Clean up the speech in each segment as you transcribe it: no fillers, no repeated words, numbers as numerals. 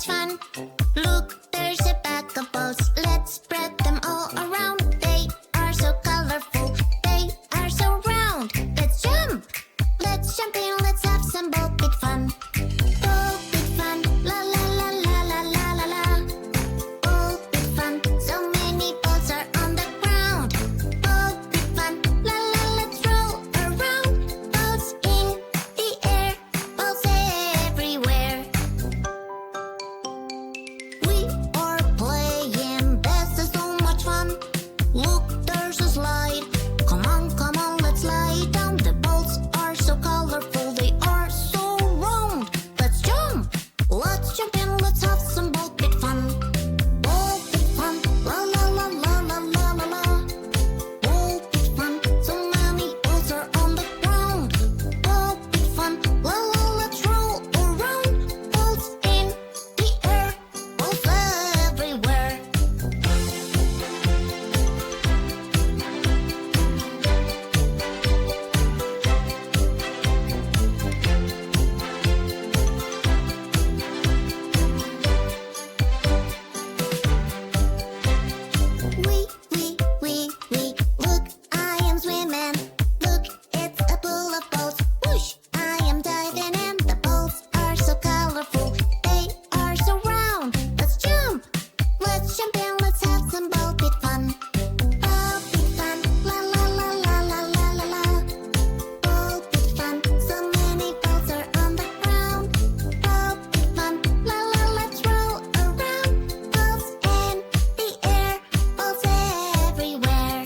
much fun. Look, there's a pack of balls. Let's spread them all around. They are so colorful. They are so round. Let's jump. Let's jump in. Let's have some ball pit fun. Ball pit fun. La la la la la la la la. Ball pit fun. So many balls are on the ground. Ball pit fun. La la, let's roll around. Balls in the air. Balls everywhere. We are playing. This is so much fun. Look, there's a slide. Come on, let's slide down. The balls are so colorful. They are so round. Let's jump. Let's jump in. Let's have some ball pit fun. Ball pit fun. La la la la la la la la. Ball pit fun. So many balls are on the ground. Ball pit fun. La la, let's roll around. Balls in the air. Balls everywhere. We, look, I am swimming. Look, it's a pool of balls. Whoosh, I am diving in. The balls are so colorful. They are so round. Let's jump. Let's jump in. Let's have some ball pit fun. Ball pit fun. La la la la la la la la. Ball pit fun. So many balls are on the ground. Ball pit fun. La la, let's roll around. Balls in the air. Balls everywhere.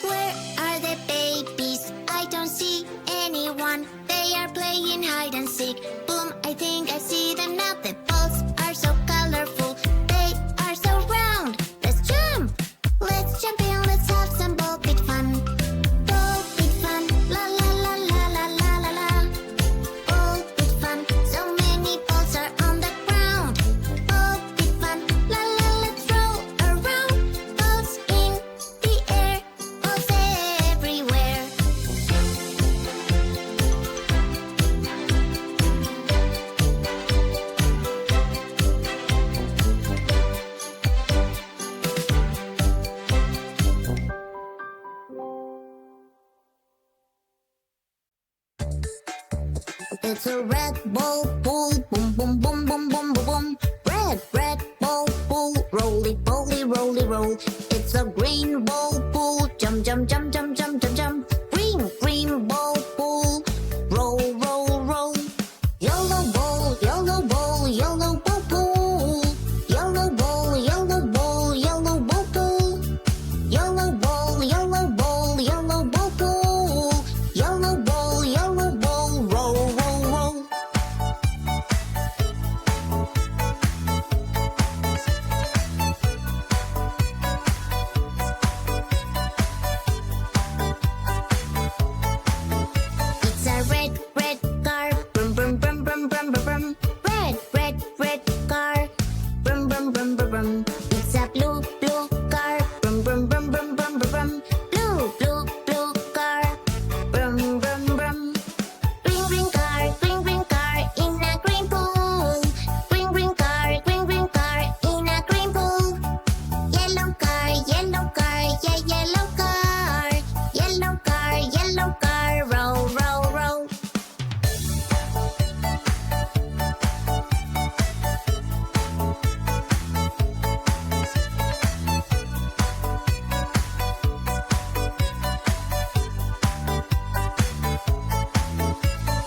Where are the babies? I don't see anyone. They are playing hide and seek. Boom, I think I see them now. The balls are so colorful. They are so round. Let's jump. Let's jump in. Let's have some ball pit fun. Ball pit fun. La la la la la la la la. Ball pit fun. So many balls are on the ground. Ball pit fun. La la, let's roll around. Balls in the air. Balls everywhere. It's a red ball pool, boom, boom, boom, boom, boom, boom, boom. Red ball pool, roly, poly, roly, roll. It's a green ball pool, jump, jump, jump, jump, jump, jump, jump. Green ball pool, roll, roll, roll. Yellow ball pool. Yellow ball, yellow ball, yellow ball pool. Yellow ball pool. Yellow ball, roll, roll, roll. It's a red car, brum, brum, brum, brum, brum, brum, brum. Red car, brum, brum, brum, brum, brum. It's a blue car, brum, brum, brum, brum, brum, brum, brum. Blue car, brum, brum, brum. Green car in a green pool. Green car in a green pool. Yellow car, yeah, yellow car, roll, roll, roll.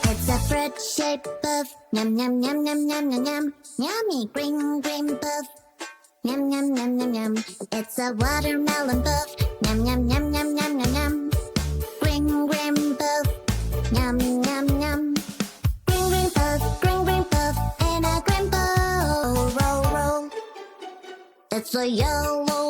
It's a fruit shaped puff. Yum, yum, yum, yum, yum, yum, yum. Yummy green puff. Yum, yum, yum, yum, yum. It's a watermelon puff. Yum, yum, yum, yum, yum, yum, yum. Green puff. Yum, yum, yum. Green puff, and a green puff. Roll, roll. It's a yellow